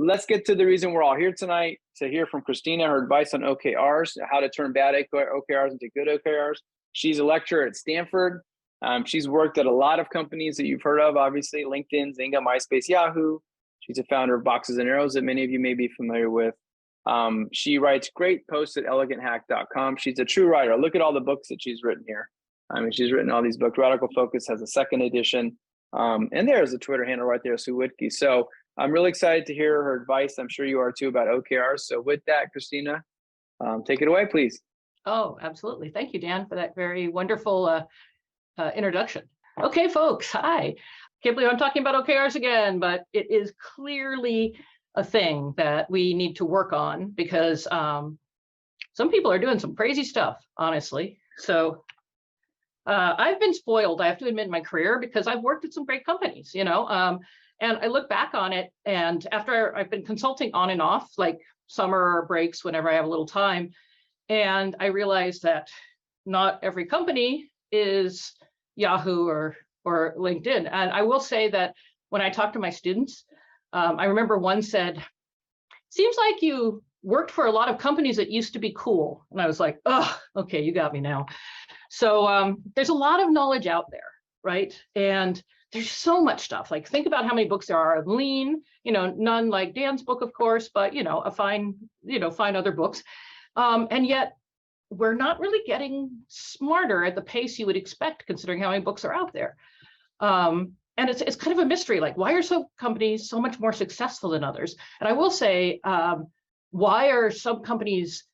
let's get to the reason we're all here tonight, to hear from Christina, her advice on OKRs, how to turn bad OKRs into good OKRs. She's a lecturer at Stanford. She's worked at a lot of companies that you've heard of, obviously, LinkedIn, Zynga, MySpace, Yahoo. She's a founder of Boxes and Arrows that many of you may be familiar with. She writes great posts at eleganthack.com. She's a true writer. Look at all the books that she's written here. I mean, she's written all these books. Radical Focus has a second edition. And there's a Twitter handle right there, Sue Wodtke. So I'm really excited to hear her advice. I'm sure you are too, about OKRs. So with that, Christina, take it away, please. Oh, absolutely. Thank you, Dan, for that very wonderful introduction. Okay, folks, hi. Can't believe I'm talking about OKRs again, but it is clearly a thing that we need to work on because some people are doing some crazy stuff, honestly. So I've been spoiled, I have to admit, in my career because I've worked at some great companies, you know, and I look back on it, and after I've been consulting on and off, like summer breaks, whenever I have a little time, and I realized that not every company is Yahoo or LinkedIn. And I will say that when I talk to my students, I remember one said, seems like you worked for a lot of companies that used to be cool. And I was like, oh, okay, you got me now. So there's a lot of knowledge out there, right? And there's so much stuff. Like, think about how many books there are of Lean, you know, none like Dan's book, of course, but, you know, fine other books. And yet we're not really getting smarter at the pace you would expect, considering how many books are out there. And it's kind of a mystery, like, why are some companies so much more successful than others? And I will say, why are some companies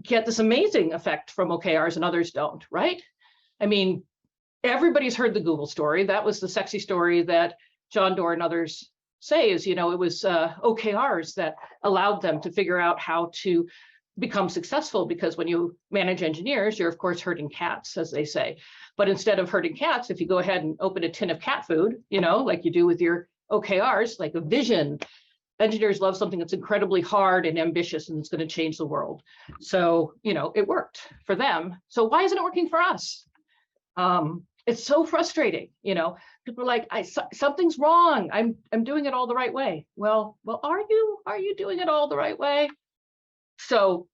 get this amazing effect from OKRs and others don't, right? I mean, everybody's heard the Google story. That was the sexy story that John Doerr and others say is, you know, it was OKRs that allowed them to figure out how to become successful, because when you manage engineers, you're of course herding cats, as they say. But instead of herding cats, if you go ahead and open a tin of cat food, you know, like you do with your OKRs, like a vision, engineers love something that's incredibly hard and ambitious and it's going to change the world. So, you know, it worked for them. So why isn't it working for us? It's so frustrating, you know. People are like, something's wrong. I'm doing it all the right way. Well, are you doing it all the right way? So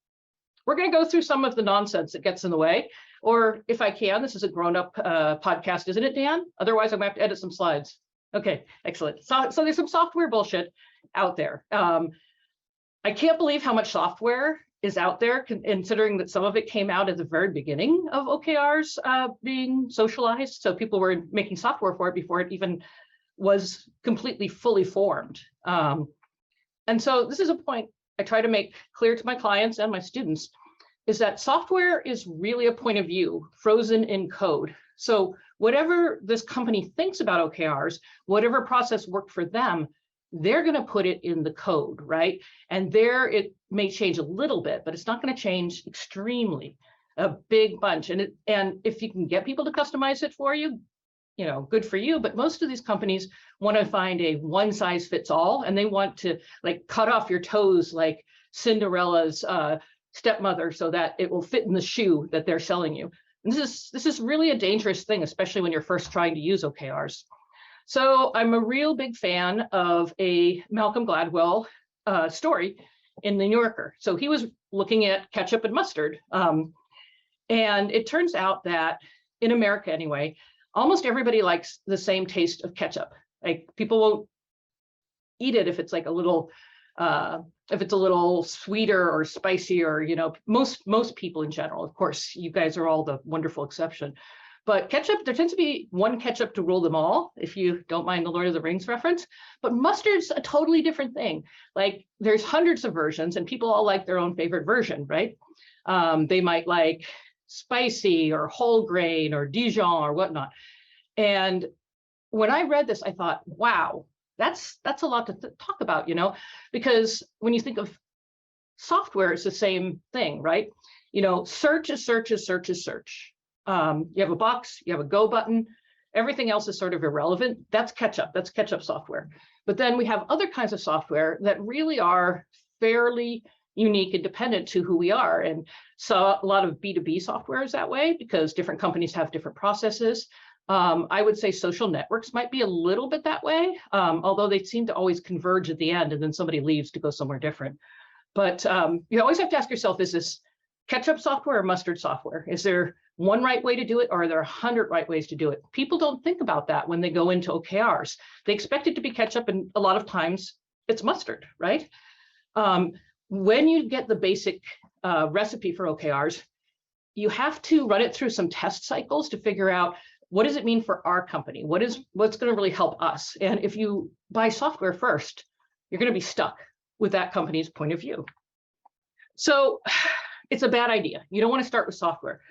we're going to go through some of the nonsense that gets in the way, or if I can, this is a grown-up podcast, isn't it, Dan? Otherwise, I'm going to have to edit some slides. Okay, excellent. So there's some software bullshit out there. I can't believe how much software is out there, considering that some of it came out at the very beginning of OKRs being socialized. So people were making software for it before it even was completely fully formed. And so this is a point I try to make clear to my clients and my students, is that software is really a point of view frozen in code. So whatever this company thinks about OKRs, whatever process worked for them, they're going to put it in the code, right? And there it may change a little bit, but it's not going to change extremely, a big bunch. And if you can get people to customize it for you, you know, good for you. But most of these companies want to find a one size fits all, and they want to like cut off your toes like Cinderella's stepmother so that it will fit in the shoe that they're selling you. And this is really a dangerous thing, especially when you're first trying to use OKRs. So I'm a real big fan of a Malcolm Gladwell story in the New Yorker. So he was looking at ketchup and mustard. And it turns out that in America anyway, almost everybody likes the same taste of ketchup. Like, people won't eat it if it's like a little sweeter or spicy, or, you know, most people in general. Of course, you guys are all the wonderful exception. But ketchup, there tends to be one ketchup to rule them all, if you don't mind the Lord of the Rings reference. But mustard's a totally different thing. Like, there's hundreds of versions, and people all like their own favorite version, right? They might like spicy or whole grain or Dijon or whatnot. And when I read this, I thought, wow, that's a lot to talk about, you know, because when you think of software, it's the same thing, right? You know, search is search is search is search. You have a box, you have a go button, everything else is sort of irrelevant. That's catch-up software. But then we have other kinds of software that really are fairly unique and dependent to who we are. And so a lot of B2B software is that way, because different companies have different processes. I would say social networks might be a little bit that way, although they seem to always converge at the end and then somebody leaves to go somewhere different. But you always have to ask yourself, is this ketchup software or mustard software? Is there one right way to do it, or are there 100 right ways to do it? People don't think about that when they go into OKRs. They expect it to be ketchup, and a lot of times it's mustard, right? When you get the basic recipe for OKRs, you have to run it through some test cycles to figure out, what does it mean for our company? What's going to really help us? And if you buy software first, you're going to be stuck with that company's point of view. So it's a bad idea. You don't want to start with software.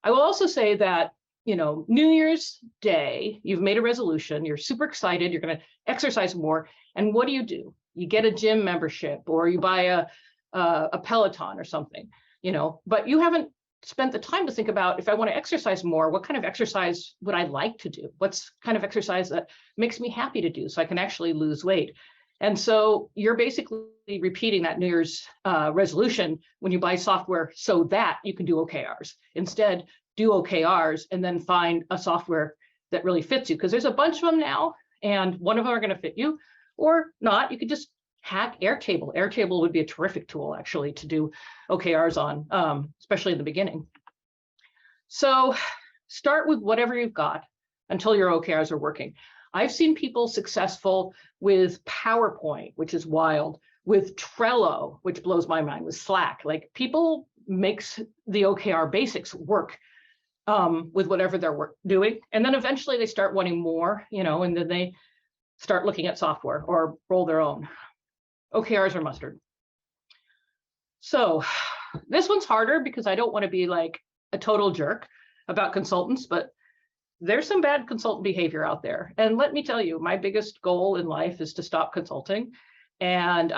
I will also say that, New Year's Day, you've made a resolution, you're super excited, you're going to exercise more. And what do? You get a gym membership, or you buy a Peloton or something, but you haven't spent the time to think about, if I want to exercise more, what kind of exercise would I like to do? What's kind of exercise that makes me happy to do so I can actually lose weight? And so you're basically repeating that New Year's resolution when you buy software so that you can do OKRs. Instead, do OKRs and then find a software that really fits you, because there's a bunch of them now, and one of them are going to fit you or not. You could just hack Airtable. Airtable would be a terrific tool, actually, to do OKRs on, especially in the beginning. So start with whatever you've got until your OKRs are working. I've seen people successful with PowerPoint, which is wild, with Trello, which blows my mind, with Slack. Like, people makes the OKR basics work with whatever they're doing. And then eventually they start wanting more, and then they start looking at software or roll their own. OKRs are mustard. So this one's harder because I don't want to be like a total jerk about consultants, but there's some bad consultant behavior out there. And let me tell you, my biggest goal in life is to stop consulting. And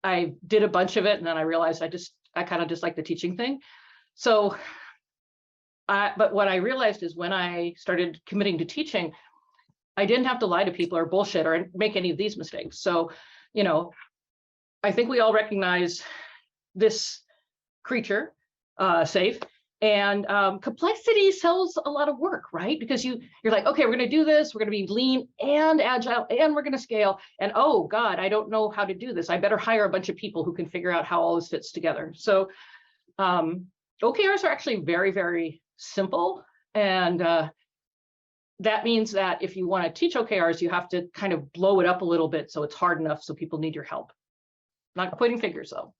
I did a bunch of it, and then I realized I kind of dislike the teaching thing. So, but what I realized is when I started committing to teaching, I didn't have to lie to people or bullshit or make any of these mistakes. So, I think we all recognize this creature, safe, and complexity sells a lot of work, right? Because you're like, okay, we're going to do this, we're going to be lean and agile, and we're going to scale. And oh God, I don't know how to do this. I better hire a bunch of people who can figure out how all this fits together. So OKRs are actually very, very simple. And that means that if you want to teach OKRs, you have to kind of blow it up a little bit so it's hard enough so people need your help. Not pointing fingers, though.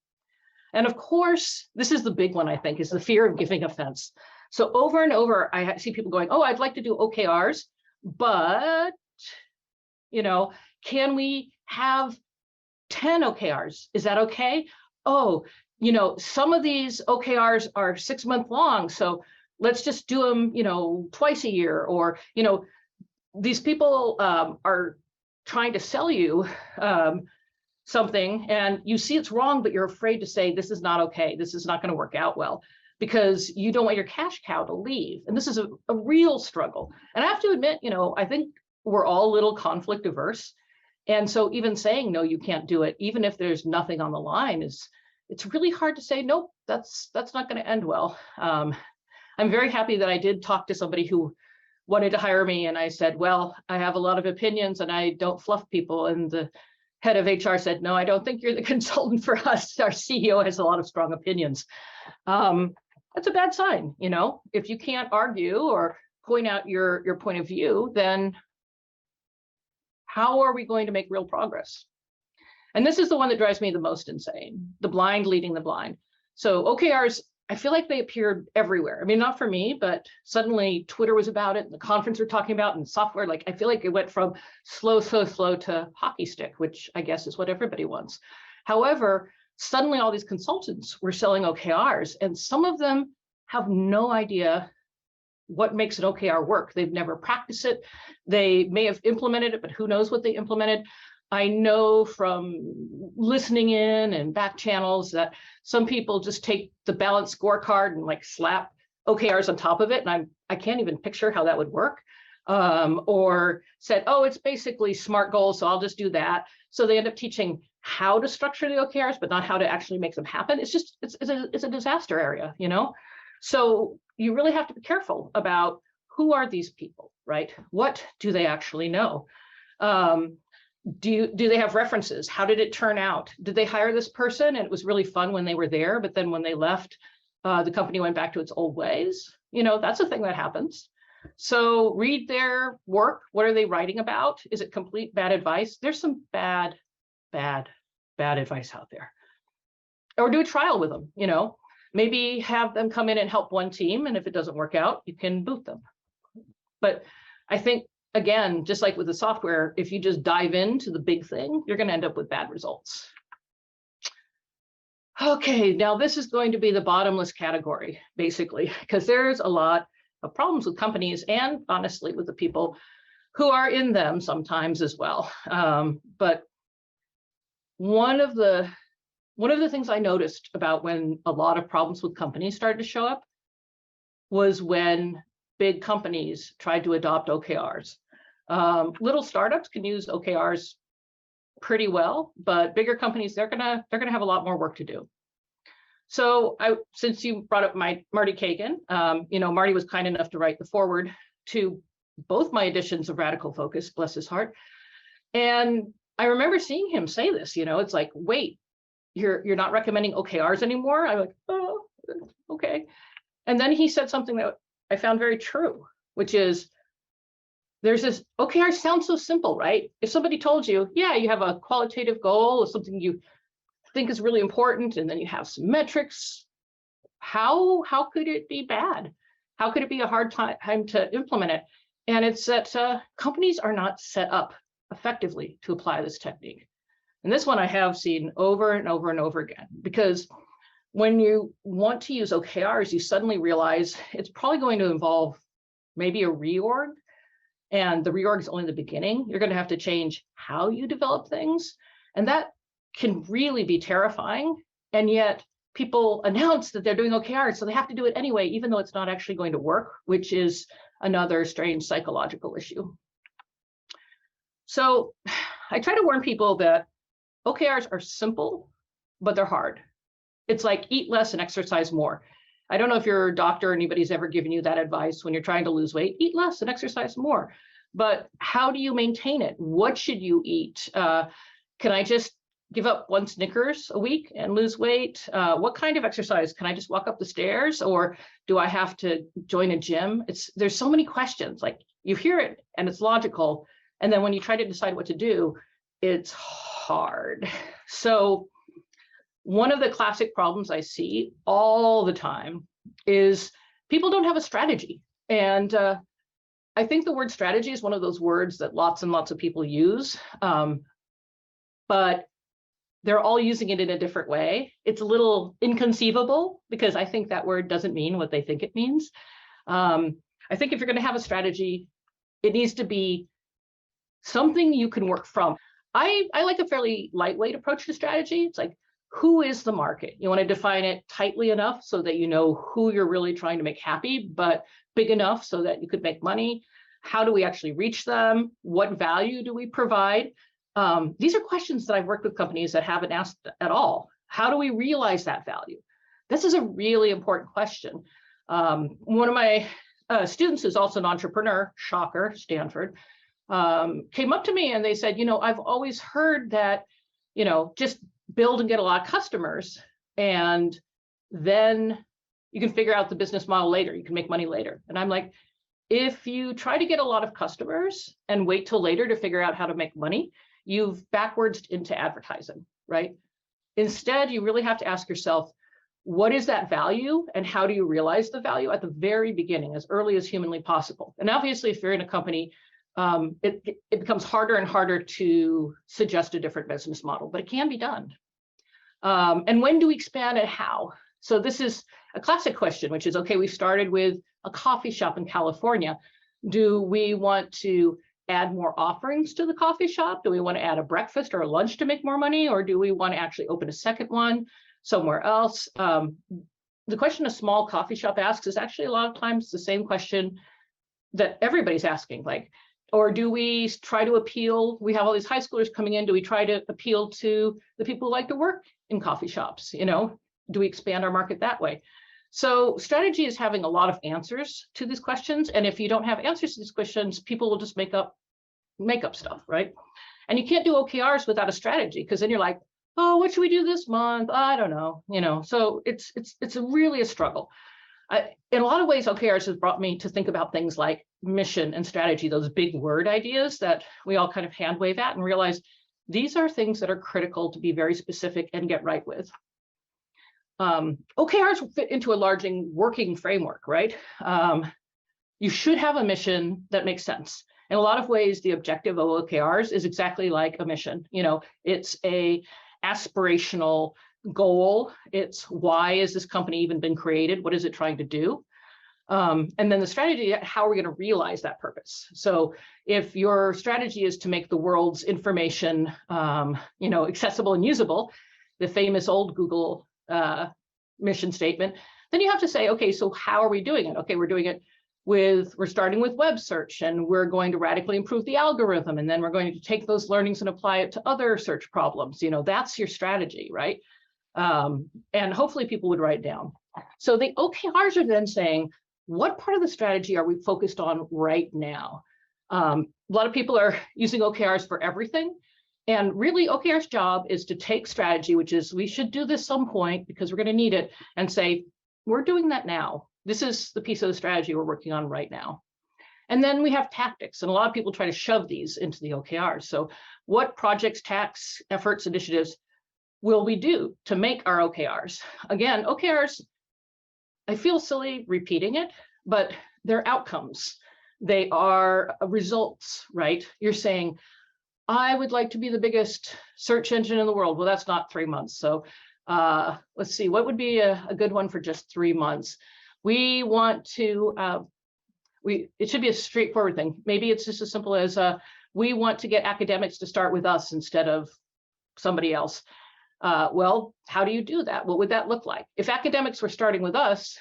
And of course, this is the big one, I think, is the fear of giving offense. So over and over, I see people going, oh, I'd like to do OKRs, but, can we have 10 OKRs? Is that okay? Oh, some of these OKRs are 6 months long, so let's just do them, twice a year. Or, these people are trying to sell you something, and you see it's wrong, but you're afraid to say, this is not okay. This is not going to work out well, because you don't want your cash cow to leave. And this is a real struggle. And I have to admit, I think we're all a little conflict averse. And so even saying, no, you can't do it, even if there's nothing on the line, it's really hard to say, nope, that's not going to end well. I'm very happy that I did talk to somebody who wanted to hire me. And I said, well, I have a lot of opinions and I don't fluff people. And the head of HR said, no, I don't think you're the consultant for us. Our CEO has a lot of strong opinions. That's a bad sign. If you can't argue or point out your point of view, then how are we going to make real progress? And this is the one that drives me the most insane, the blind leading the blind. So OKRs, I feel like they appeared everywhere. I mean, not for me, but suddenly Twitter was about it, and the conference we're talking about, and software. Like, I feel like it went from slow to hockey stick, which I guess is what everybody wants. However, suddenly all these consultants were selling OKRs, and some of them have no idea what makes an OKR work. They've never practiced it. They may have implemented it, but who knows what they implemented. I know from listening in and back channels that some people just take the balanced scorecard and like slap OKRs on top of it. And I can't even picture how that would work. Or said, oh, it's basically SMART goals, so I'll just do that. So they end up teaching how to structure the OKRs, but not how to actually make them happen. It's a disaster area, So you really have to be careful about who are these people, right? What do they actually know? Do they have references? How did it turn out? Did they hire this person and it was really fun when they were there, but then when they left, the company went back to its old ways? That's a thing that happens. So read their work. What are they writing about? Is it complete bad advice? There's some bad advice out there. Or do a trial with them, maybe have them come in and help one team. And if it doesn't work out, you can boot them. But I think, again, just like with the software, if you just dive into the big thing, you're going to end up with bad results. Okay, now this is going to be the bottomless category, basically, because there's a lot of problems with companies and honestly with the people who are in them sometimes as well. But one of the things I noticed about when a lot of problems with companies started to show up was when big companies tried to adopt OKRs. Little startups can use OKRs pretty well, but bigger companies, they're gonna have a lot more work to do. So since you brought up Marty Cagan, Marty was kind enough to write the foreword to both my editions of Radical Focus, bless his heart. And I remember seeing him say this, it's like, wait, you're not recommending OKRs anymore? I'm like, oh, okay. And then he said something that I found very true, which is, there's this, OKRs sound so simple, right? If somebody told you, yeah, you have a qualitative goal or something you think is really important, and then you have some metrics, how could it be bad? How could it be a hard time to implement it? And it's that companies are not set up effectively to apply this technique. And this one I have seen over and over and over again, because when you want to use OKRs, you suddenly realize it's probably going to involve maybe a reorg, and the reorg is only the beginning. You're going to have to change how you develop things, and that can really be terrifying. And yet people announce that they're doing OKRs, so they have to do it anyway, even though it's not actually going to work, which is another strange psychological issue. So I try to warn people that OKRs are simple, but they're hard. It's like eat less and exercise more. I don't know if your doctor or anybody's ever given you that advice when you're trying to lose weight, eat less and exercise more. But how do you maintain it? What should you eat? Can I just give up one Snickers a week and lose weight? What kind of exercise? Can I just walk up the stairs, or do I have to join a gym? There's so many questions. Like, you hear it and it's logical, and then when you try to decide what to do, it's hard. So one of the classic problems I see all the time is people don't have a strategy. And I think the word strategy is one of those words that lots and lots of people use, but they're all using it in a different way. It's a little inconceivable because I think that word doesn't mean what they think it means. I think if you're going to have a strategy, it needs to be something you can work from. I like a fairly lightweight approach to strategy. It's like, who is the market? You want to define it tightly enough so that you know who you're really trying to make happy, but big enough so that you could make money. How do we actually reach them? What value do we provide? These are questions that I've worked with companies that haven't asked at all. How do we realize that value? This is a really important question. One of my students who's also an entrepreneur, shocker, Stanford, came up to me and they said, I've always heard that, just build and get a lot of customers, and then you can figure out the business model later. You can make money later. And I'm like, if you try to get a lot of customers and wait till later to figure out how to make money, you've backwards into advertising, right? Instead, you really have to ask yourself, what is that value and how do you realize the value at the very beginning, as early as humanly possible? And obviously, if you're in a company, it becomes harder and harder to suggest a different business model, but it can be done. And when do we expand and how? So this is a classic question, which is, okay, we started with a coffee shop in California. Do we want to add more offerings to the coffee shop? Do we want to add a breakfast or a lunch to make more money? Or do we want to actually open a second one somewhere else? The question a small coffee shop asks is actually a lot of times the same question that everybody's asking, like, or do we try to appeal? We have all these high schoolers coming in. Do we try to appeal to the people who like to work in coffee shops? Do we expand our market that way? So strategy is having a lot of answers to these questions. And if you don't have answers to these questions, people will just make up stuff, right? And you can't do OKRs without a strategy, because then you're like, oh, what should we do this month? I don't know, so it's really a struggle. In a lot of ways, OKRs has brought me to think about things like mission and strategy, those big word ideas that we all kind of hand wave at, and realize these are things that are critical to be very specific and get right with. OKRs fit into a large working framework, right? You should have a mission that makes sense. In a lot of ways, the objective of OKRs is exactly like a mission. It's a aspirational goal. It's why is this company even been created? What is it trying to do? And then the strategy, how are we going to realize that purpose? So if your strategy is to make the world's information, accessible and usable, the famous old Google mission statement, then you have to say, okay, so how are we doing it? Okay, we're starting with web search, and we're going to radically improve the algorithm, and then we're going to take those learnings and apply it to other search problems. That's your strategy, right? And hopefully people would write down. So the OKRs are then saying, what part of the strategy are we focused on right now? A lot of people are using OKRs for everything. And really, OKR's job is to take strategy, which is we should do this some point because we're going to need it, and say, we're doing that now. This is the piece of the strategy we're working on right now. And then we have tactics, and a lot of people try to shove these into the OKRs. So what projects, tasks, efforts, initiatives will we do to make our OKRs? Again, OKRs, I feel silly repeating it, but they're outcomes. They are results, right? You're saying, I would like to be the biggest search engine in the world. Well, that's not 3 months. So let's see, what would be a good one for just 3 months? We want to, it should be a straightforward thing. Maybe it's just as simple as we want to get academics to start with us instead of somebody else. Well, how do you do that? What would that look like? If academics were starting with us,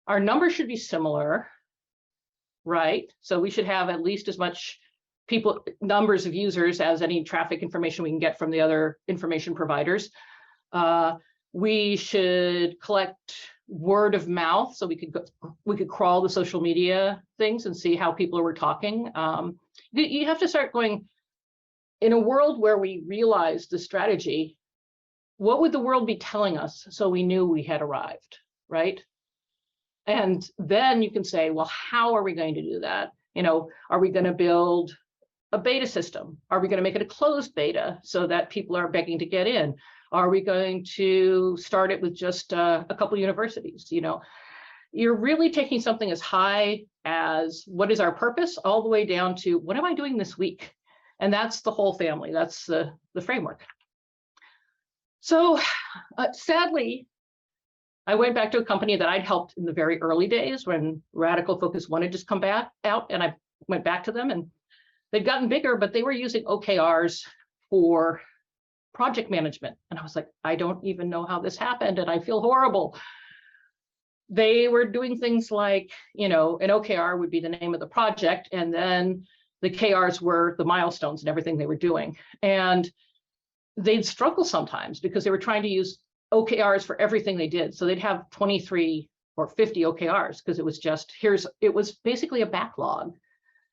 our numbers should be similar, right? So we should have at least as much numbers of users as any traffic information we can get from the other information providers. We should collect word of mouth, so we could crawl the social media things and see how people were talking. You have to start going, in a world where we realize the strategy, what would the world be telling us so we knew we had arrived, right? And then you can say, well, how are we going to do that? Are we going to build a beta system? Are we going to make it a closed beta so that people are begging to get in? Are we going to start it with just a couple of universities? You're really taking something as high as what is our purpose, all the way down to what am I doing this week? And that's the whole family. That's the framework. So sadly, I went back to a company that I'd helped in the very early days when Radical Focus 1 had just come back out, and I went back to them, and they'd gotten bigger, but they were using OKRs for project management. And I was like, I don't even know how this happened, and I feel horrible. They were doing things like, an OKR would be the name of the project, and then the KRs were the milestones and everything they were doing. And they'd struggle sometimes because they were trying to use OKRs for everything they did. So they'd have 23 or 50 OKRs because it was just, it was basically a backlog.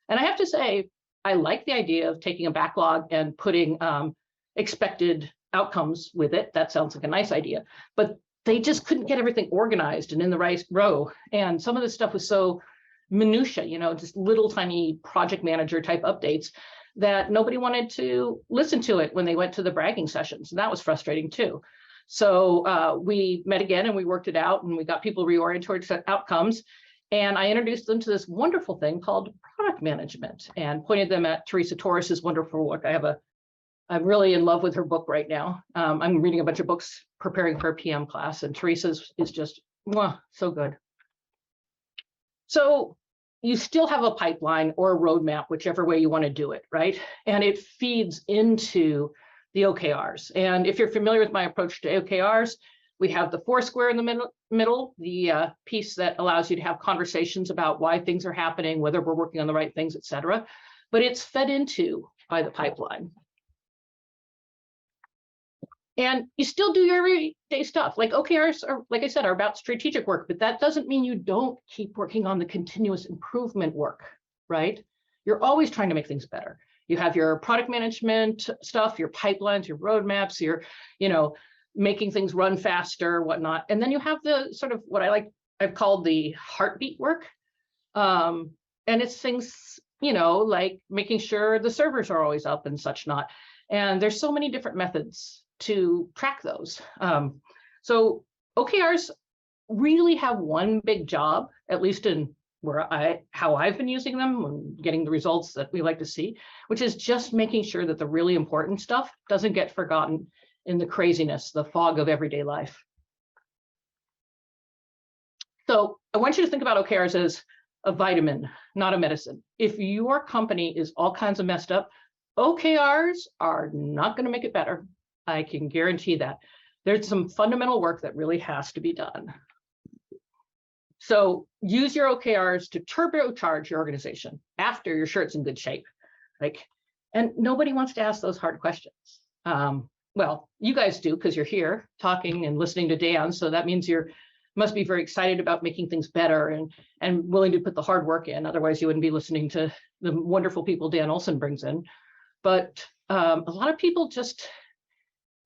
And I have to say, I like the idea of taking a backlog and putting expected outcomes with it. That sounds like a nice idea, but they just couldn't get everything organized and in the right row. And some of this stuff was so minutia, just little tiny project manager type updates that nobody wanted to listen to it when they went to the bragging sessions. And that was frustrating too. So we met again and we worked it out, and we got people reoriented towards outcomes. And I introduced them to this wonderful thing called product management and pointed them at Teresa Torres's wonderful work. I'm really in love with her book right now. I'm reading a bunch of books preparing for a PM class, and Teresa's is just so good. So you still have a pipeline or a roadmap, whichever way you want to do it, right? And it feeds into the OKRs. And if you're familiar with my approach to OKRs, we have the 4 square in the middle, the piece that allows you to have conversations about why things are happening, whether we're working on the right things, et cetera. But it's fed into by the pipeline. And you still do your everyday stuff. Like OKRs are, like I said, are about strategic work, but that doesn't mean you don't keep working on the continuous improvement work, right? You're always trying to make things better. You have your product management stuff, your pipelines, your roadmaps, your, making things run faster, whatnot. And then you have the sort of what I've called the heartbeat work. And it's things, like making sure the servers are always up and such not. And there's so many different methods to track those. So OKRs really have one big job, at least in how I've been using them and getting the results that we like to see, which is just making sure that the really important stuff doesn't get forgotten in the craziness, the fog of everyday life. So I want you to think about OKRs as a vitamin, not a medicine. If your company is all kinds of messed up, OKRs are not going to make it better. I can guarantee that. There's some fundamental work that really has to be done. So use your OKRs to turbocharge your organization after you're sure it's in good shape. And nobody wants to ask those hard questions. Well, you guys do because you're here talking and listening to Dan. So that means you must be very excited about making things better and willing to put the hard work in. Otherwise, you wouldn't be listening to the wonderful people Dan Olsen brings in. But a lot of people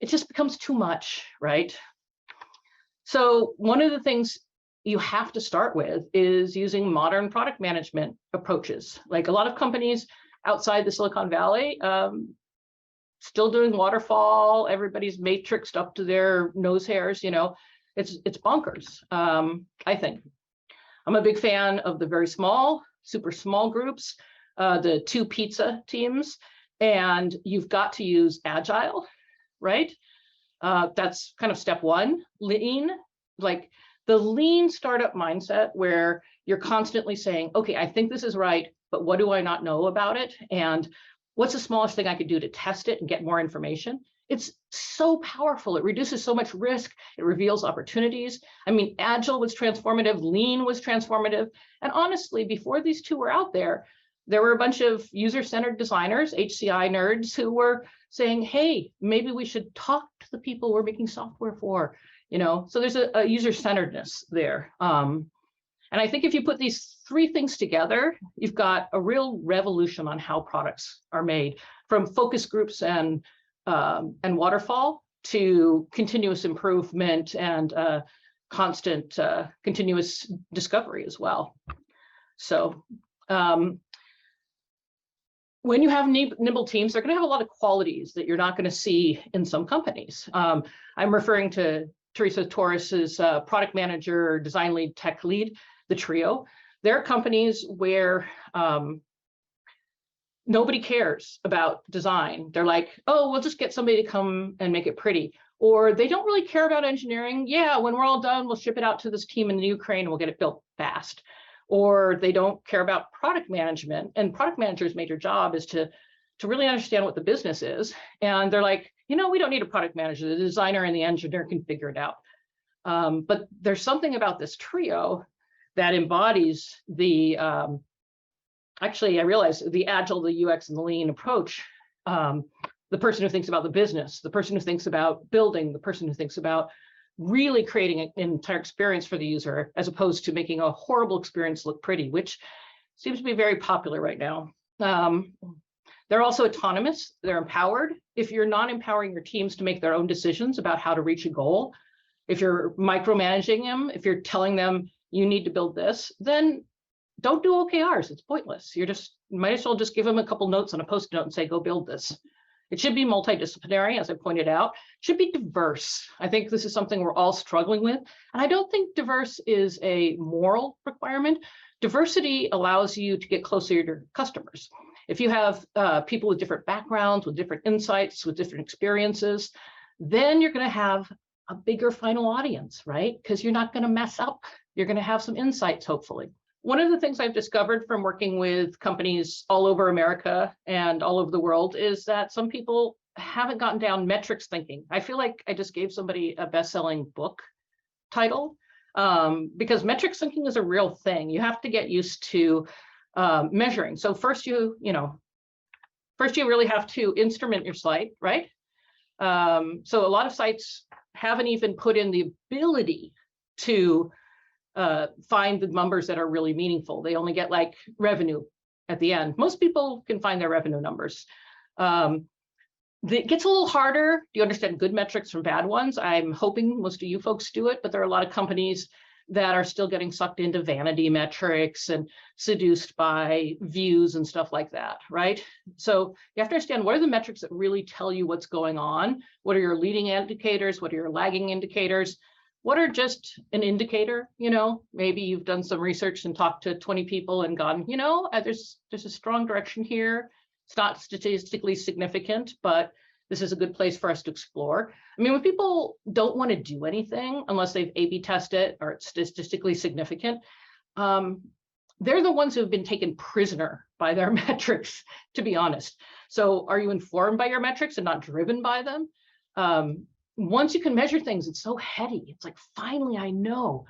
it just becomes too much, right? So one of the things you have to start with is using modern product management approaches. Like a lot of companies outside the Silicon Valley, still doing waterfall, everybody's matrixed up to their nose hairs, it's bonkers, I think. I'm a big fan of the very small, super small groups, the 2 pizza teams, and you've got to use Agile, right? That's kind of step 1. Lean, like the lean startup mindset where you're constantly saying, okay, I think this is right, but what do I not know about it? And what's the smallest thing I could do to test it and get more information? It's so powerful. It reduces so much risk. It reveals opportunities. I mean, Agile was transformative. Lean was transformative. And honestly, before these 2 were out there were a bunch of user-centered designers, HCI nerds, who were saying, hey, maybe we should talk to the people we're making software for, So there's a user-centeredness there. And I think if you put these 3 things together, you've got a real revolution on how products are made, from focus groups and waterfall to continuous improvement and constant continuous discovery as well. So when you have nimble teams, they're going to have a lot of qualities that you're not going to see in some companies. I'm referring to Teresa Torres's product manager, design lead, tech lead, the trio. They're companies where nobody cares about design. They're like, oh, we'll just get somebody to come and make it pretty. Or they don't really care about engineering. Yeah, when we're all done, we'll ship it out to this team in the Ukraine and we'll get it built fast. Or they don't care about product management. And product manager's major job is to really understand what the business is. And they're like, we don't need a product manager. The designer and the engineer can figure it out. But there's something about this trio that embodies the, actually, I realized the Agile, the UX, and the Lean approach. The person who thinks about the business, the person who thinks about building, the person who thinks about really creating an entire experience for the user, as opposed to making a horrible experience look pretty, which seems to be very popular right now. They're also autonomous. They're empowered. If you're not empowering your teams to make their own decisions about how to reach a goal, if you're micromanaging them, if you're telling them you need to build this, then don't do OKRs. It's pointless. You might as well just give them a couple notes on a Post-it note and say, go build this. It should be multidisciplinary, as I pointed out. It should be diverse. I think this is something we're all struggling with. And I don't think diverse is a moral requirement. Diversity allows you to get closer to your customers. If you have people with different backgrounds, with different insights, with different experiences, then you're going to have a bigger final audience, right? Because you're not going to mess up. You're going to have some insights, hopefully. One of the things I've discovered from working with companies all over America and all over the world is that some people haven't gotten down metrics thinking. I feel like I just gave somebody a best-selling book title because metrics thinking is a real thing. You have to get used to measuring. So first you really have to instrument your site, right? So a lot of sites haven't even put in the ability to find the numbers that are really meaningful. They only get like revenue at the end. Most people can find their revenue numbers. It gets a little harder. Do you understand good metrics from bad ones? I'm hoping most of you folks do it, but there are a lot of companies that are still getting sucked into vanity metrics and seduced by views and stuff like that, right? So you have to understand, what are the metrics that really tell you what's going on? What are your leading indicators? What are your lagging indicators? What are just an indicator? You know, maybe you've done some research and talked to 20 people and gone, you know, there's a strong direction here. It's not statistically significant, but this is a good place for us to explore. I mean, when people don't want to do anything unless they've A/B tested or it's statistically significant, they're the ones who have been taken prisoner by their metrics, to be honest. So are you informed by your metrics and not driven by them? Once you can measure things, it's so heady. It's like, finally, I know.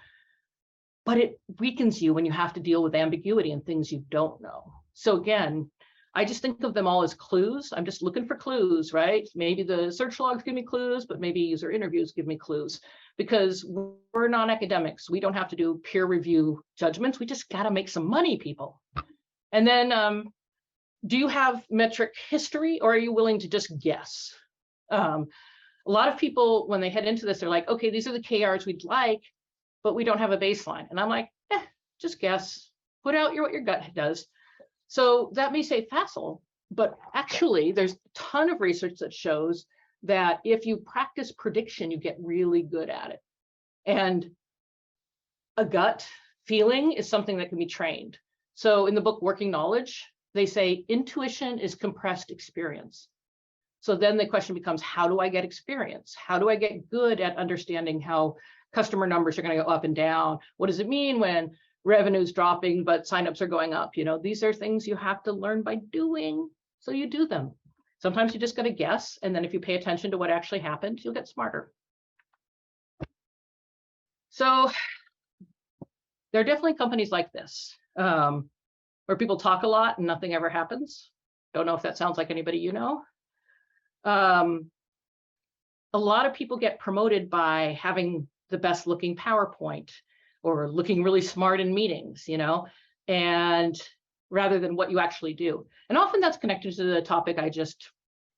But it weakens you when you have to deal with ambiguity and things you don't know. So again, I just think of them all as clues. I'm just looking for clues, right? Maybe the search logs give me clues, but maybe user interviews give me clues, because we're non-academics. We don't have to do peer review judgments. We just got to make some money, people. And then, do you have metric history, or are you willing to just guess? A lot of people, when they head into this, they're like, okay, these are the KRs we'd like, but we don't have a baseline. And I'm like, just guess. Put out what your gut does. So that may say facile, but actually there's a ton of research that shows that if you practice prediction, you get really good at it. And a gut feeling is something that can be trained. So in the book, Working Knowledge, they say intuition is compressed experience. So then the question becomes, how do I get experience? How do I get good at understanding how customer numbers are going to go up and down? What does it mean when revenue's dropping, but signups are going up? You know, these are things you have to learn by doing. So you do them. Sometimes you just got to guess. And then if you pay attention to what actually happened, you'll get smarter. So there are definitely companies like this, where people talk a lot and nothing ever happens. Don't know if that sounds like anybody you know. A lot of people get promoted by having the best looking PowerPoint or looking really smart in meetings, you know, and rather than what you actually do. And often that's connected to the topic I just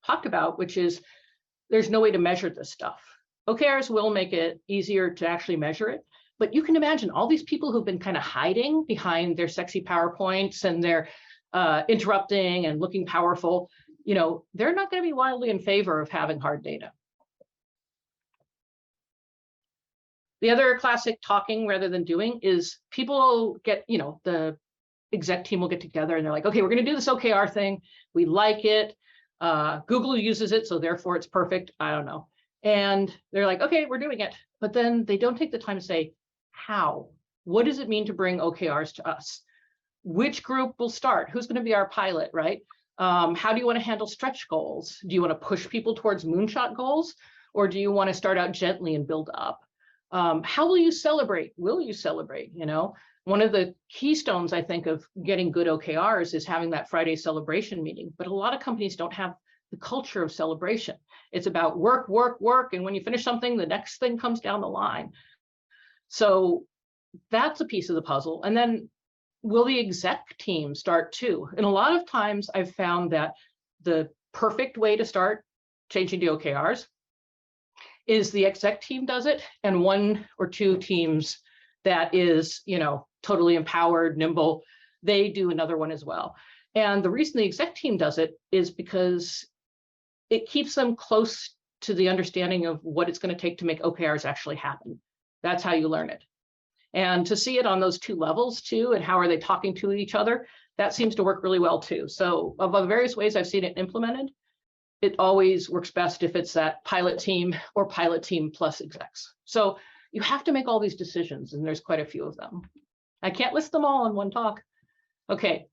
talked about, which is there's no way to measure this stuff. OKRs will make it easier to actually measure it, but you can imagine all these people who've been kind of hiding behind their sexy PowerPoints and their interrupting and looking powerful, you know, they're not going to be wildly in favor of having hard data. The other classic talking rather than doing is people get, you know, the exec team will get together and they're like, okay, we're going to do this OKR thing. We like it. Google uses it, so therefore it's perfect. I don't know. And they're like, okay, we're doing it. But then they don't take the time to say, how? What does it mean to bring OKRs to us? Which group will start? Who's going to be our pilot, right? How do you want to handle stretch goals? Do you want to push people towards moonshot goals? Or do you want to start out gently and build up? How will you celebrate? Will you celebrate? You know, one of the keystones, I think, of getting good OKRs is having that Friday celebration meeting. But a lot of companies don't have the culture of celebration. It's about work, work, work. And when you finish something, the next thing comes down the line. So that's a piece of the puzzle. And then will the exec team start too? And a lot of times I've found that the perfect way to start changing to OKRs is the exec team does it, and one or two teams that is, you know, totally empowered, nimble, they do another one as well. And the reason the exec team does it is because it keeps them close to the understanding of what it's going to take to make OKRs actually happen. That's how you learn it. And to see it on those two levels too, and how are they talking to each other, that seems to work really well too. So of the various ways I've seen it implemented, it always works best if it's that pilot team or pilot team plus execs. So you have to make all these decisions, and there's quite a few of them. I can't list them all in one talk. Okay.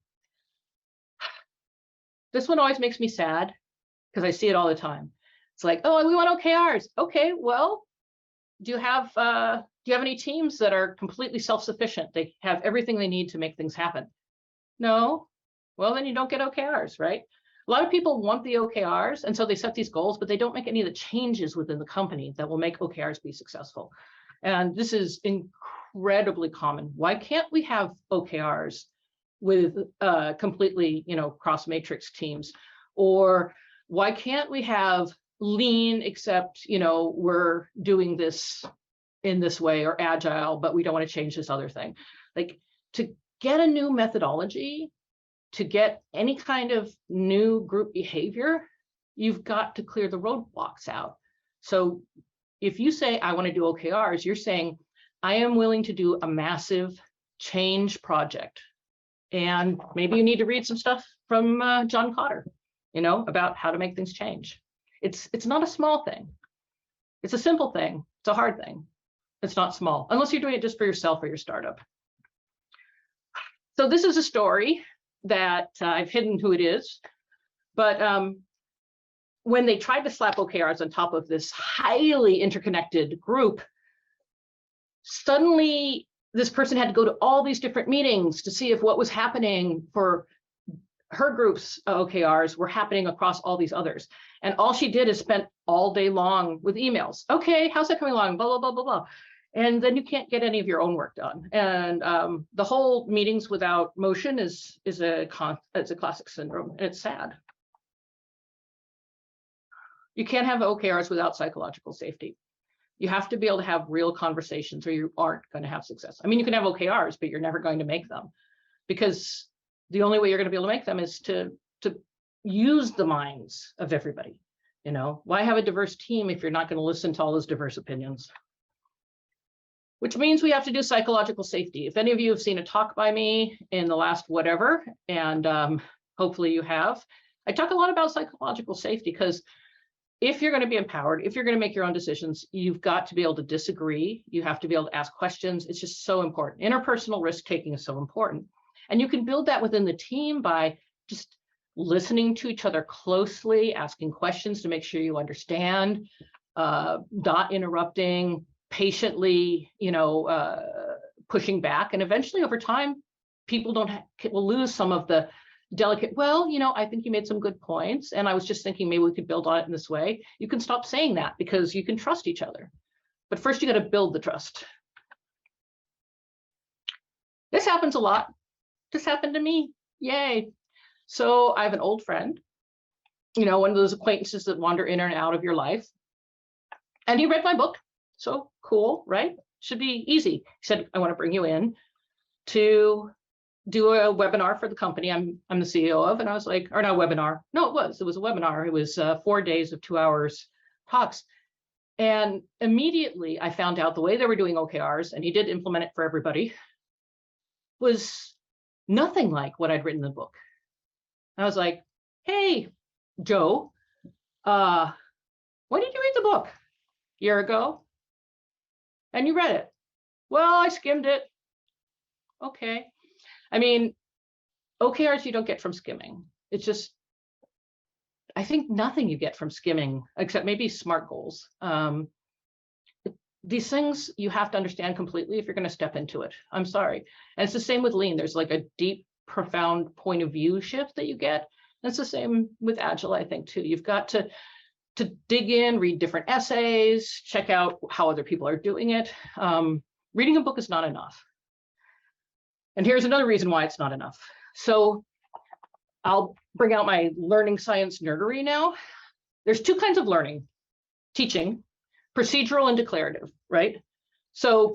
This one always makes me sad because I see it all the time. It's like, oh, we want OKRs. Okay, well, do you have any teams that are completely self-sufficient? They have everything they need to make things happen? No. Well, then you don't get OKRs, right? A lot of people want the OKRs, and so they set these goals, but they don't make any of the changes within the company that will make OKRs be successful. And this is incredibly common. Why can't we have OKRs with completely, cross-matrix teams? Or why can't we have lean, except, we're doing this in this way, or agile, but we don't want to change this other thing? Like, to get a new methodology, to get any kind of new group behavior, you've got to clear the roadblocks out. So if you say, I want to do OKRs, you're saying, I am willing to do a massive change project. And maybe you need to read some stuff from John Kotter, about how to make things change. It's not a small thing. It's a simple thing. It's a hard thing. It's not small, unless you're doing it just for yourself or your startup. So this is a story that I've hidden who it is, but when they tried to slap OKRs on top of this highly interconnected group, suddenly this person had to go to all these different meetings to see if what was happening for her group's OKRs were happening across all these others. And all she did is spent all day long with emails. Okay, how's that coming along? Blah, blah, blah, blah, blah. And then you can't get any of your own work done. And the whole meetings without motion is a classic syndrome, and it's sad. You can't have OKRs without psychological safety. You have to be able to have real conversations, or you aren't going to have success. I mean, you can have OKRs, but you're never going to make them, because the only way you're going to be able to make them is to use the minds of everybody. Why have a diverse team if you're not going to listen to all those diverse opinions? Which means we have to do psychological safety. If any of you have seen a talk by me in the last whatever, and hopefully you have, I talk a lot about psychological safety, because if you're going to be empowered, if you're going to make your own decisions, you've got to be able to disagree. You have to be able to ask questions. It's just so important. Interpersonal risk taking is so important. And you can build that within the team by just listening to each other closely, asking questions to make sure you understand, not interrupting, patiently, pushing back. And eventually over time, people will lose some of the delicate, I think you made some good points, and I was just thinking maybe we could build on it in this way. You can stop saying that, because you can trust each other. But first, you got to build the trust. This happens a lot. This happened to me. Yay. So I have an old friend, one of those acquaintances that wander in and out of your life. And he read my book. So cool, right? Should be easy. He said, I want to bring you in to do a webinar for the company I'm the CEO of. And I was like, or not a webinar. No, it was a webinar. It was 4 days of 2 hours talks. And immediately I found out the way they were doing OKRs, and he did implement it for everybody, was nothing like what I'd written in the book. I was like, hey, Joe, when did you read the book? A year ago? And you read it? Well, I skimmed it. Okay. I mean, OKRs you don't get from skimming. It's just, I think nothing you get from skimming, except maybe SMART goals. These things you have to understand completely if you're going to step into it. I'm sorry. And it's the same with Lean. There's like a deep, profound point of view shift that you get. And it's the same with Agile, I think, too. You've got to dig in, read different essays, check out how other people are doing it. Reading a book is not enough. And here's another reason why it's not enough. So I'll bring out my learning science nerdery now. There's two kinds of learning: teaching, procedural and declarative, right? So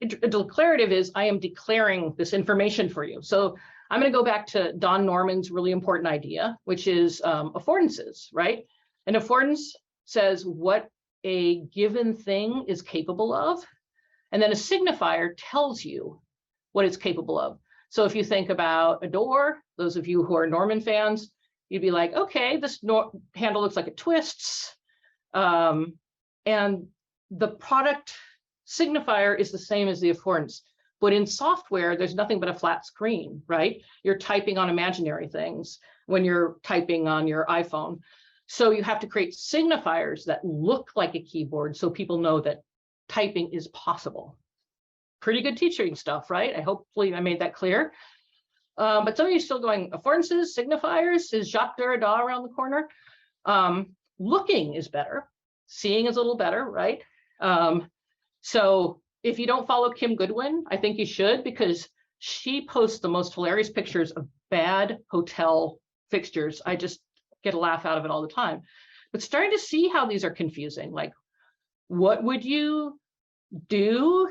declarative is I am declaring this information for you. So I'm going to go back to Don Norman's really important idea, which is affordances, right? An affordance says what a given thing is capable of, and then a signifier tells you what it's capable of. So if you think about a door, those of you who are Norman fans, you'd be like, okay, this handle looks like it twists. And the product signifier is the same as the affordance. But in software, there's nothing but a flat screen, right? You're typing on imaginary things when you're typing on your iPhone. So you have to create signifiers that look like a keyboard so people know that typing is possible. Pretty good teaching stuff, right? Hopefully I made that clear. But some of you are still going affordances, signifiers, is Jacques Derrida around the corner? Looking is better. Seeing is a little better, right? So if you don't follow Kim Goodwin, I think you should, because she posts the most hilarious pictures of bad hotel fixtures. I just get a laugh out of it all the time. But starting to see how these are confusing, like what would you do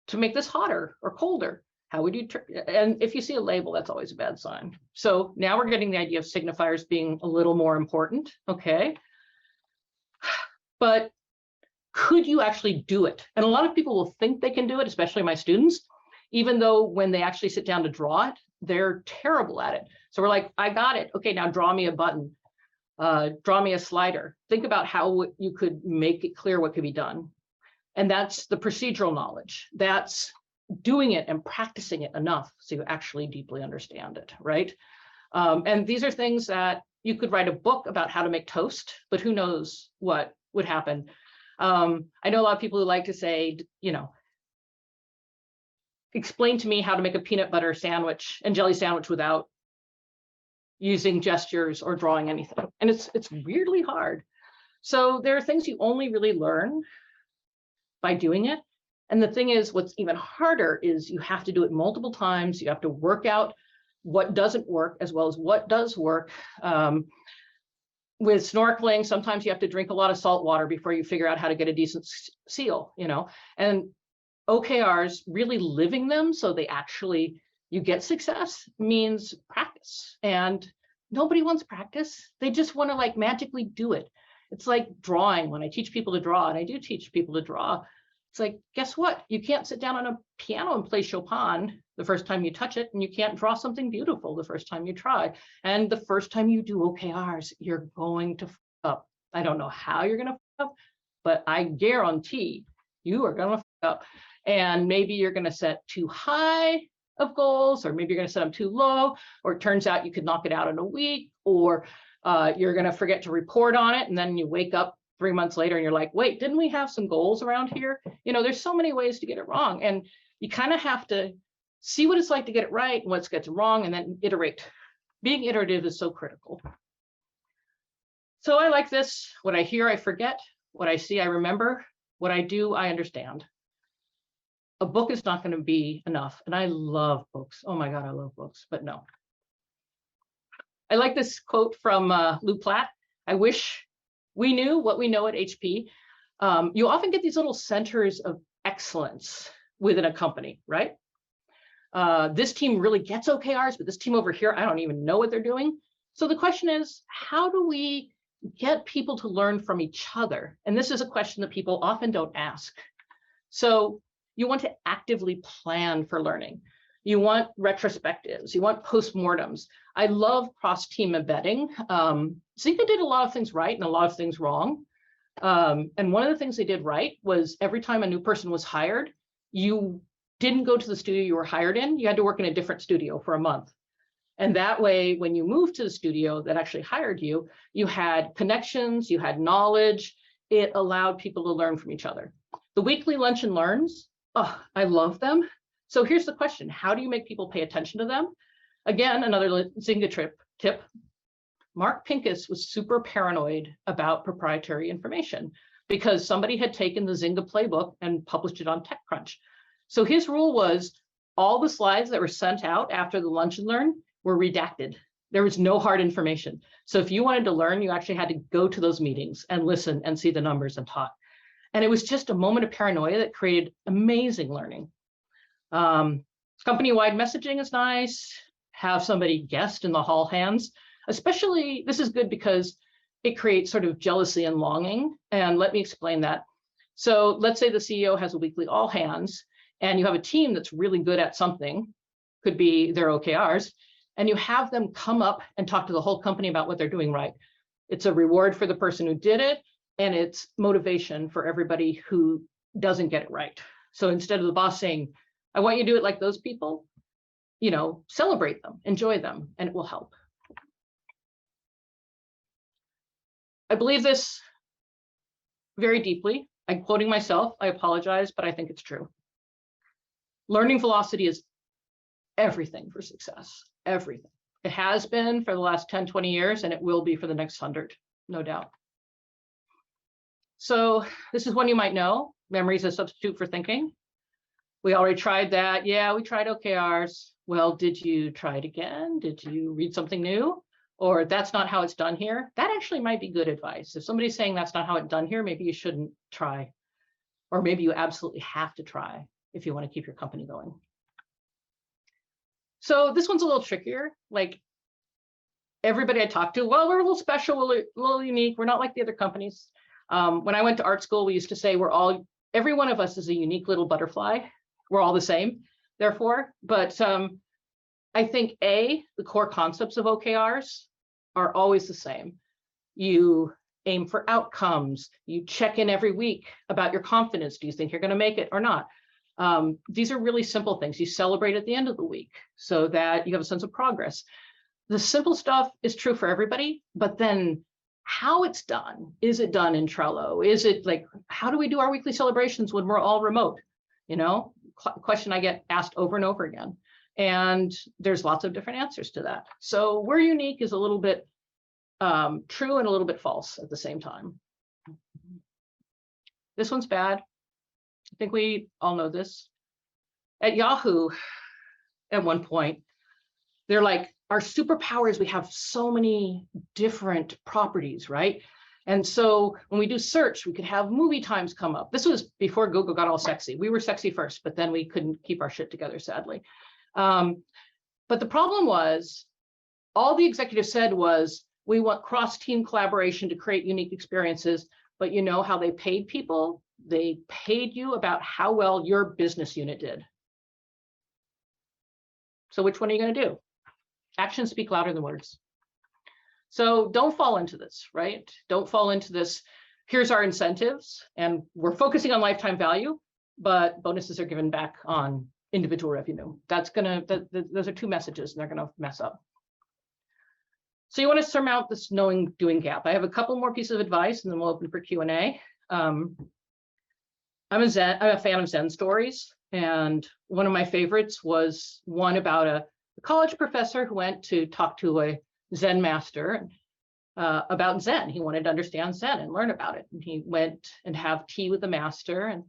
to make this hotter or colder? How would you, and if you see a label, that's always a bad sign. So now we're getting the idea of signifiers being a little more important, okay? But could you actually do it? And a lot of people will think they can do it, especially my students, even though when they actually sit down to draw it, they're terrible at it. So we're like, I got it. Okay, now draw me a button. Draw me a slider. Think about how you could make it clear what could be done. And that's the procedural knowledge. That's doing it and practicing it enough so you actually deeply understand it, right? And these are things that you could write a book about how to make toast, but who knows what would happen. I know a lot of people who like to say, you know, explain to me how to make a peanut butter sandwich and jelly sandwich without using gestures or drawing anything. And it's weirdly hard. So there are things you only really learn by doing it. And the thing is, what's even harder is you have to do it multiple times. You have to work out what doesn't work as well as what does work. With snorkeling, sometimes you have to drink a lot of salt water before you figure out how to get a decent seal, you know, and OKRs, really living them so they actually, you get success means practice. And nobody wants practice. They just want to like magically do it. It's like drawing. When I teach people to draw, and I do teach people to draw, it's like, guess what? You can't sit down on a piano and play Chopin the first time you touch it, and you can't draw something beautiful the first time you try. And the first time you do OKRs, you're going to f up. I don't know how you're going to f up, but I guarantee you are going to f up. And maybe you're going to set too high of goals, or maybe you're going to set them too low, or it turns out you could knock it out in a week, or you're going to forget to report on it, and then you wake up 3 months later and you're like, wait, didn't we have some goals around here? You know, there's so many ways to get it wrong, and you kind of have to see what it's like to get it right and what gets wrong, and then iterate. Being iterative is so critical. So I like this. What I hear, I forget. What I see, I remember. What I do, I understand. A book is not going to be enough. And I love books. Oh my God, I love books, but no. I like this quote from Lou Platt. I wish we knew what we know at HP. You often get these little centers of excellence within a company, right? This team really gets OKRs, but this team over here, I don't even know what they're doing. So the question is, how do we get people to learn from each other? And this is a question that people often don't ask. So you want to actively plan for learning. You want retrospectives. You want postmortems. I love cross-team embedding. Zynga did a lot of things right and a lot of things wrong. And one of the things they did right was every time a new person was hired, you didn't go to the studio you were hired in. You had to work in a different studio for a month. And that way, when you moved to the studio that actually hired you, you had connections, you had knowledge. It allowed people to learn from each other. The weekly lunch and learns, oh, I love them. So here's the question. How do you make people pay attention to them? Again, another Zynga tip. Mark Pincus was super paranoid about proprietary information because somebody had taken the Zynga playbook and published it on TechCrunch. So his rule was all the slides that were sent out after the lunch and learn were redacted. There was no hard information. So if you wanted to learn, you actually had to go to those meetings and listen and see the numbers and talk. And it was just a moment of paranoia that created amazing learning. Company-wide messaging is nice. Have somebody guest in the hall hands. Especially, this is good because it creates sort of jealousy and longing. And let me explain that. So let's say the CEO has a weekly all hands, and you have a team that's really good at something, could be their OKRs, and you have them come up and talk to the whole company about what they're doing right. It's a reward for the person who did it, and it's motivation for everybody who doesn't get it right. So instead of the boss saying, I want you to do it like those people, you know, celebrate them, enjoy them, and it will help. I believe this very deeply. I'm quoting myself, I apologize, but I think it's true. Learning velocity is everything for success, everything. It has been for the last 10, 20 years, and it will be for the next 100, no doubt. So this is one you might know. Memory is a substitute for thinking. We already tried that. Yeah, we tried OKRs. Well, did you try it again? Did you read something new? Or that's not how it's done here? That actually might be good advice. If somebody's saying that's not how it's done here, maybe you shouldn't try. Or maybe you absolutely have to try if you want to keep your company going. So this one's a little trickier. Like everybody I talk to, well, we're a little special, we're a little unique. We're not like the other companies. When I went to art school, we used to say every one of us is a unique little butterfly. We're all the same, therefore. But I think the core concepts of OKRs are always the same. You aim for outcomes. You check in every week about your confidence. Do you think you're going to make it or not? These are really simple things. You celebrate at the end of the week so that you have a sense of progress. The simple stuff is true for everybody, but then how it's done. Is it done in Trello? Is it like, how do we do our weekly celebrations when we're all remote? You know, question I get asked over and over again. And there's lots of different answers to that. So we're unique is a little bit true and a little bit false at the same time. This one's bad. I think we all know this. At Yahoo, at one point, they're like, our superpower is we have so many different properties, right? And so when we do search, we could have movie times come up. This was before Google got all sexy. We were sexy first, but then we couldn't keep our shit together, sadly. But the problem was, all the executives said was, we want cross-team collaboration to create unique experiences, but you know how they paid people? They paid you about how well your business unit did. So which one are you going to do? Actions speak louder than words. So don't fall into this, right? Don't fall into this. Here's our incentives, and we're focusing on lifetime value, but bonuses are given back on individual revenue. Those are two messages, and they're going to mess up. So you want to surmount this knowing doing gap. I have a couple more pieces of advice, and then we'll open for Q&A. I'm a fan of Zen stories, and one of my favorites was one about a college professor who went to talk to a Zen master about Zen. He wanted to understand Zen and learn about it. And he went and have tea with the master, and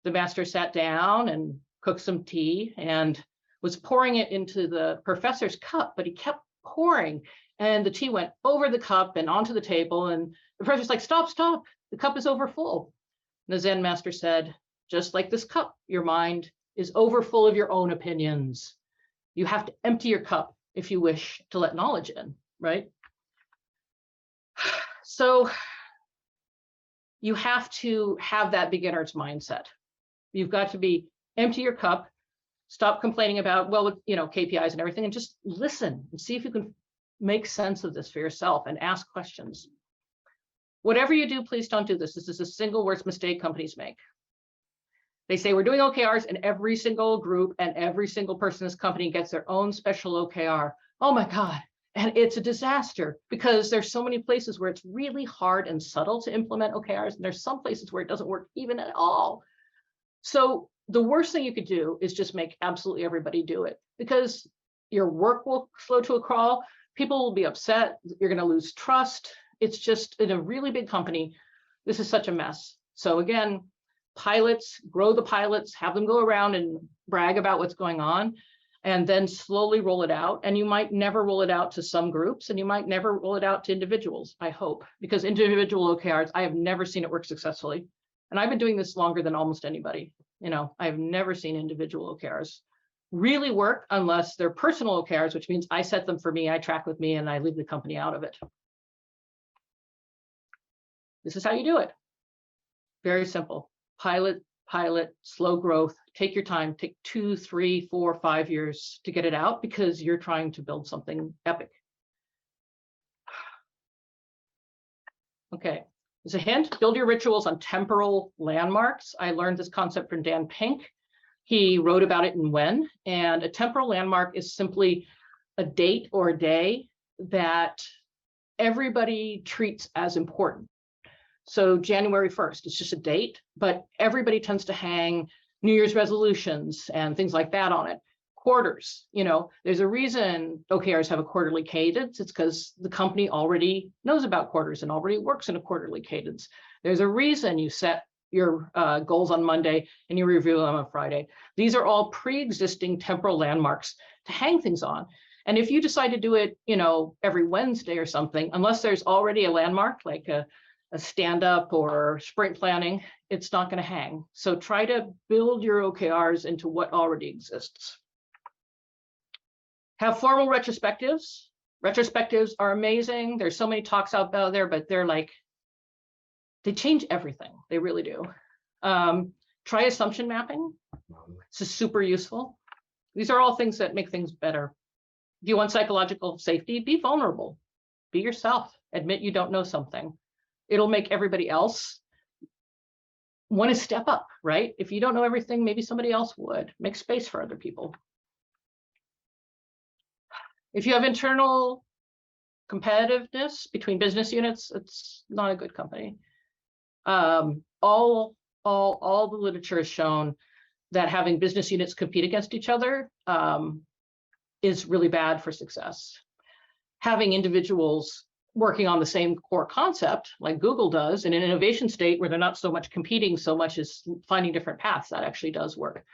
the master sat down and cooked some tea and was pouring it into the professor's cup, but he kept pouring, and the tea went over the cup and onto the table, and the professor's like, stop, the cup is overfull. And the Zen master said, just like this cup, your mind is overfull of your own opinions. You have to empty your cup if you wish to let knowledge in, right? So you have to have that beginner's mindset. You've got to be empty your cup, stop complaining about, well, you know, KPIs and everything, and just listen and see if you can make sense of this for yourself and ask questions. Whatever you do, please don't do this. This is the single worst mistake companies make. They say we're doing OKRs, and every single group and every single person in this company gets their own special OKR. Oh my God. And it's a disaster because there's so many places where it's really hard and subtle to implement OKRs. And there's some places where it doesn't work even at all. So the worst thing you could do is just make absolutely everybody do it, because your work will slow to a crawl. People will be upset. You're going to lose trust. It's just, in a really big company, this is such a mess. So again, pilots, grow the pilots, have them go around and brag about what's going on, and then slowly roll it out. And you might never roll it out to some groups, and you might never roll it out to individuals, I hope, because individual OKRs, I have never seen it work successfully. And I've been doing this longer than almost anybody. You know, I've never seen individual OKRs really work unless they're personal OKRs, which means I set them for me, I track with me, and I leave the company out of it. This is how you do it. Very simple. Pilot, slow growth, take your time, take 2, 3, 4, 5 years to get it out, because you're trying to build something epic. Okay, as a hint, build your rituals on temporal landmarks. I learned this concept from Dan Pink. He wrote about it in When, and a temporal landmark is simply a date or a day that everybody treats as important. So January 1st, it's just a date, but everybody tends to hang New Year's resolutions and things like that on it. quarters. There's a reason OKRs have a quarterly cadence. It's because the company already knows about quarters and already works in a quarterly cadence. There's a reason you set your goals on Monday and you review them on Friday. These are all pre-existing temporal landmarks to hang things on. And if you decide to do it, every Wednesday or something, unless there's already a landmark like a stand-up or sprint planning, it's not going to hang. So try to build your OKRs into what already exists. Have formal retrospectives. Retrospectives are amazing. There's so many talks out there, but they change everything. They really do. Try assumption mapping. This is super useful. These are all things that make things better. If you want psychological safety, be vulnerable. Be yourself. Admit you don't know something. It'll make everybody else want to step up, right? If you don't know everything, maybe somebody else would. Make space for other people. If you have internal competitiveness between business units, it's not a good company. All the literature has shown that having business units compete against each other is really bad for success. Having individuals working on the same core concept, like Google does, in an innovation state where they're not so much competing so much as finding different paths, that actually does work.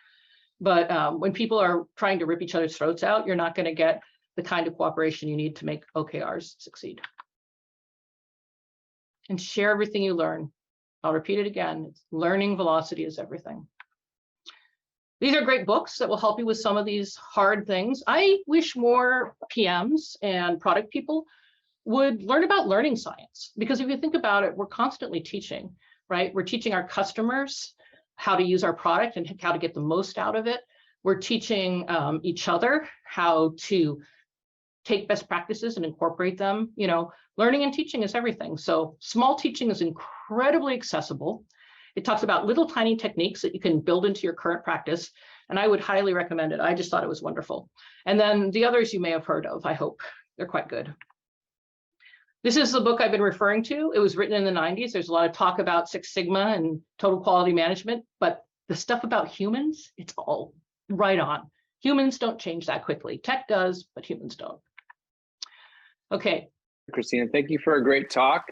But when people are trying to rip each other's throats out, you're not going to get the kind of cooperation you need to make OKRs succeed. And share everything you learn. I'll repeat it again. Learning velocity is everything. These are great books that will help you with some of these hard things. I wish more PMs and product people would learn about learning science, because if you think about it, we're constantly teaching, right? We're teaching our customers how to use our product and how to get the most out of it. We're teaching each other how to take best practices and incorporate them. Learning and teaching is everything. So small teaching is incredibly accessible. It talks about little tiny techniques that you can build into your current practice. And I would highly recommend it. I just thought it was wonderful. And then the others you may have heard of, I hope. They're quite good. This is the book I've been referring to. It was written in the 90s. There's a lot of talk about Six Sigma and total quality management, but the stuff about humans, it's all right on. Humans don't change that quickly. Tech does, but humans don't. Okay. Christina, thank you for a great talk.